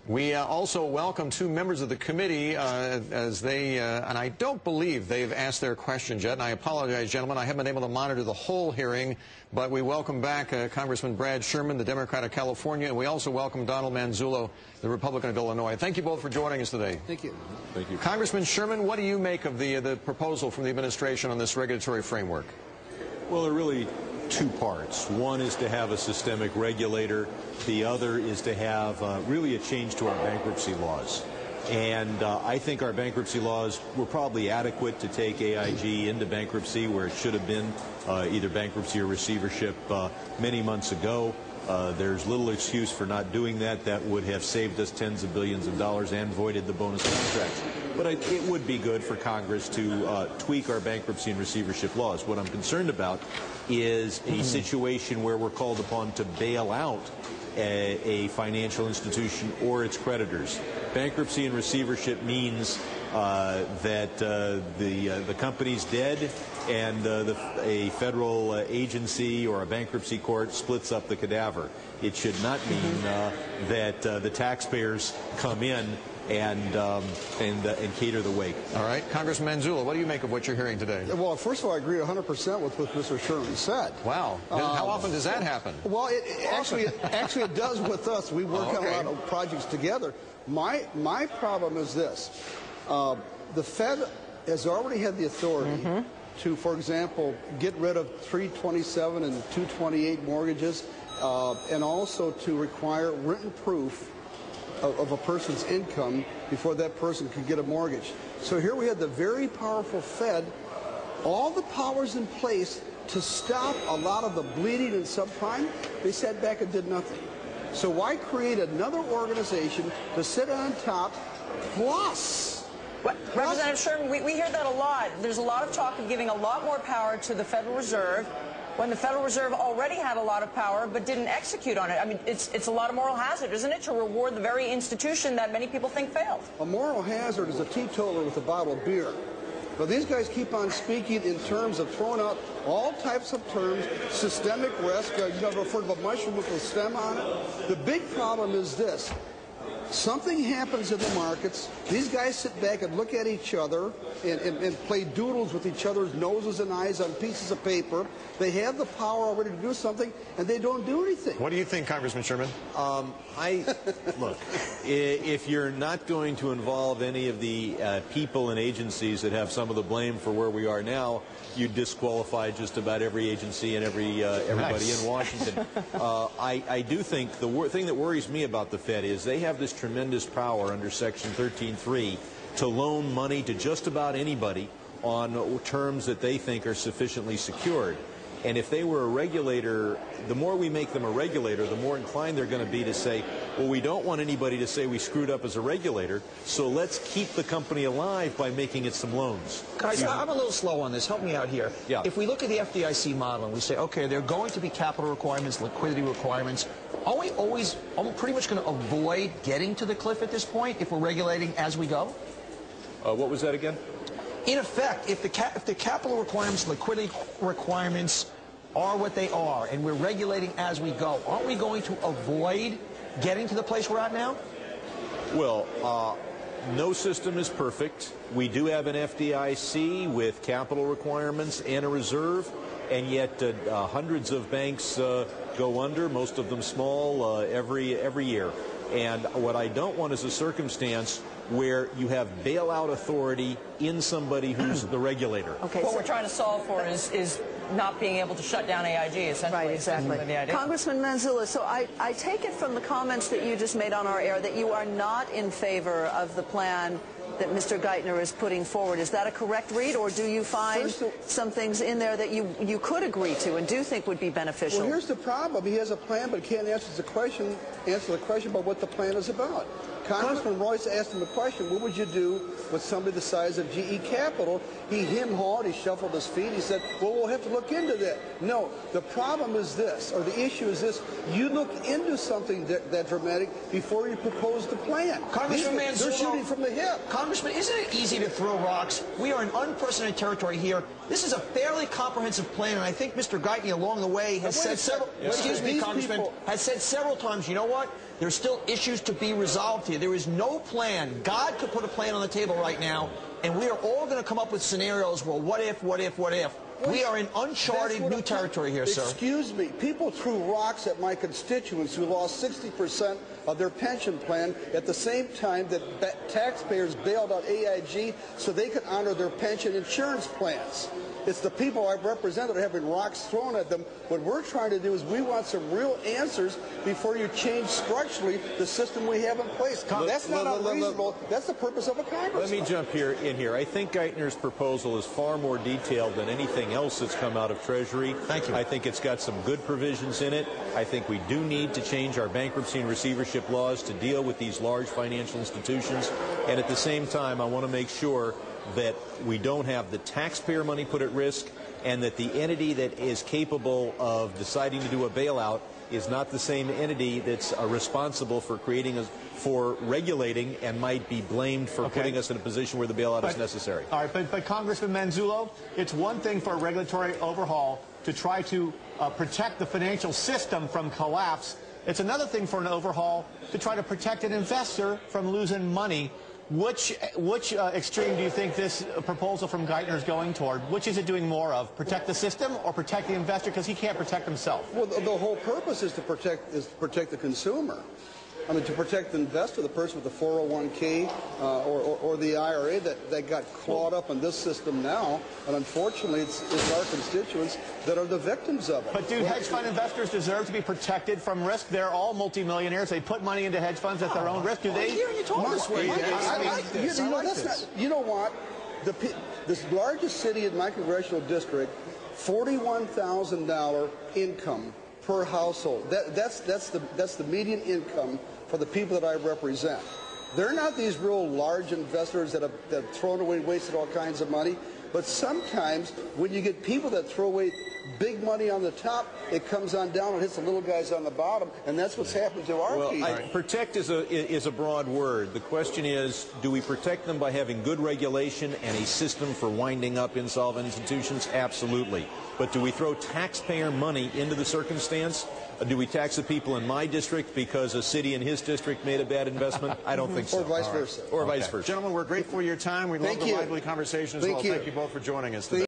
We also welcome two members of the committee as they, and I don't believe they've asked their questions yet, and I apologize, gentlemen. I haven't been able to monitor the whole hearing, but we welcome back Congressman Brad Sherman, the Democrat of California, and we also welcome Don Manzullo, the Republican of Illinois. Thank you both for joining us today. Thank you. Thank you. Congressman Sherman, what do you make of the proposal from the administration on this regulatory framework? Well, there are really two parts. One is to have a systemic regulator. The other is to have really a change to our bankruptcy laws. And I think our bankruptcy laws were probably adequate to take AIG into bankruptcy where it should have been, either bankruptcy or receivership many months ago. There's little excuse for not doing that. That would have saved us tens of billions of dollars and voided the bonus contracts. But it would be good for Congress to tweak our bankruptcy and receivership laws. What I'm concerned about is a situation where we're called upon to bail out a financial institution or its creditors. Bankruptcy and receivership means that the company's dead and a federal agency or a bankruptcy court splits up the cadaver. It should not mean that the taxpayers come in and cater the wake. All right. Congressman Manzullo, what do you make of what you're hearing today? Well, first of all, I agree 100% with what Mr. Sherman said. Wow. How often does that happen? Well, actually it does with us. We work on a lot of projects together. My problem is this. The Fed has already had the authority to, for example, get rid of 327 and 228 mortgages, and also to require written proof of a person's income before that person can get a mortgage. So here we had the very powerful Fed, all the powers in place to stop a lot of the bleeding in subprime. They sat back and did nothing. So why create another organization to sit on top plus? Representative Sherman, we hear that a lot. There's a lot of talk of giving a lot more power to the Federal Reserve when the Federal Reserve already had a lot of power but didn't execute on it. I mean, it's a lot of moral hazard, isn't it, to reward the very institution that many people think failed? A moral hazard is a teetotaler with a bottle of beer. But these guys keep on speaking in terms of throwing out all types of terms, systemic risk, you know, referred to a mushroom with a stem on it. The big problem is this. Something happens in the markets, these guys sit back and look at each other and play doodles with each other's noses and eyes on pieces of paper. They have the power already to do something, and they don't do anything. What do you think, Congressman Sherman? Look, if you're not going to involve any of the people and agencies that have some of the blame for where we are now, you disqualify just about every agency and everybody in Washington. I do think the thing that worries me about the Fed is they have this tremendous power under Section 13.3 to loan money to just about anybody on terms that they think are sufficiently secured. And if they were a regulator, the more we make them a regulator, the more inclined they're going to be to say, well, we don't want anybody to say we screwed up as a regulator, so let's keep the company alive by making it some loans. Guys, I'm a little slow on this. Help me out here. Yeah. If we look at the FDIC model and we say, okay, there are going to be capital requirements, liquidity requirements, are we always pretty much going to avoid getting to the cliff at this point if we're regulating as we go? What was that again? In effect, if the capital requirements, liquidity requirements are what they are, and we're regulating as we go, aren't we going to avoid getting to the place we're at now? Well, no system is perfect. We do have an FDIC with capital requirements and a reserve, and yet hundreds of banks go under, most of them small, every year. And what I don't want is a circumstance where you have bailout authority in somebody who's the regulator. Okay, what we're trying to solve for is not being able to shut down AIG, essentially. Right, exactly. The idea. Congressman Manzullo, so I take it from the comments that you just made on our air that you are not in favor of the plan that Mr. Geithner is putting forward. Is that a correct read, or do you find some things in there that you could agree to and do think would be beneficial? Well, here's the problem. He has a plan, but can't answer the question about what the plan is about. Congressman Royce asked him a question, what would you do with somebody the size of GE Capital? He hawed, he shuffled his feet, he said, well, we'll have to look into that. No, the problem is this, or the issue is this, you look into something that dramatic before you propose the plan. Congressman Manzullo, they're shooting from the hip. Congressman, isn't it easy to throw rocks? We are in unprecedented territory here. This is a fairly comprehensive plan, and I think Mr. Geithner along the way has said several, excuse me, Congressman, has said several times, you know what? There's still issues to be resolved here. There is no plan. God could put a plan on the table right now, and we are all going to come up with scenarios, well, what if, what if, what if? We are in uncharted new territory here, sir. Excuse me. People threw rocks at my constituents who lost 60% of their pension plan at the same time that taxpayers bailed out AIG so they could honor their pension insurance plans. It's the people I represent that are having rocks thrown at them. What we're trying to do is we want some real answers before you change structurally the system we have in place. That's not unreasonable. That's the purpose of a Congress. Let me jump in here. I think Geithner's proposal is far more detailed than anything else that's come out of Treasury. Thank you. I think it's got some good provisions in it. I think we do need to change our bankruptcy and receivership laws to deal with these large financial institutions. And at the same time, I want to make sure that we don't have the taxpayer money put at risk, and that the entity that is capable of deciding to do a bailout is not the same entity that's responsible for for regulating and might be blamed for putting us in a position where the bailout is necessary. All right, but Congressman Manzullo, it's one thing for a regulatory overhaul to try to protect the financial system from collapse. It's another thing for an overhaul to try to protect an investor from losing money. Which extreme do you think this proposal from Geithner is going toward? Which is it doing more of? Protect the system or protect the investor, because he can't protect himself? Well, the whole purpose is to protect the consumer. I mean, to protect the investor, the person with the 401k or the IRA that got clawed up in this system now, and unfortunately it's our constituents that are the victims of it. But do hedge fund investors deserve to be protected from risk? They're all multimillionaires. They put money into hedge funds at their own risk. Do they? You know what? This largest city in my congressional district, $41,000 income per household. That's the median income for the people that I represent. They're not these real large investors that have thrown away, wasted all kinds of money. But sometimes when you get people that throw away big money on the top, it comes on down and hits the little guys on the bottom, and that's what's happened to our people. Protect is a broad word. The question is, do we protect them by having good regulation and a system for winding up insolvent institutions? Absolutely. But do we throw taxpayer money into the circumstance? Do we tax the people in my district because a city in his district made a bad investment? I don't think so. Or vice versa. Or vice versa. Gentlemen, we're grateful for your time. We love the lively conversation as well. Thank you both for joining us today.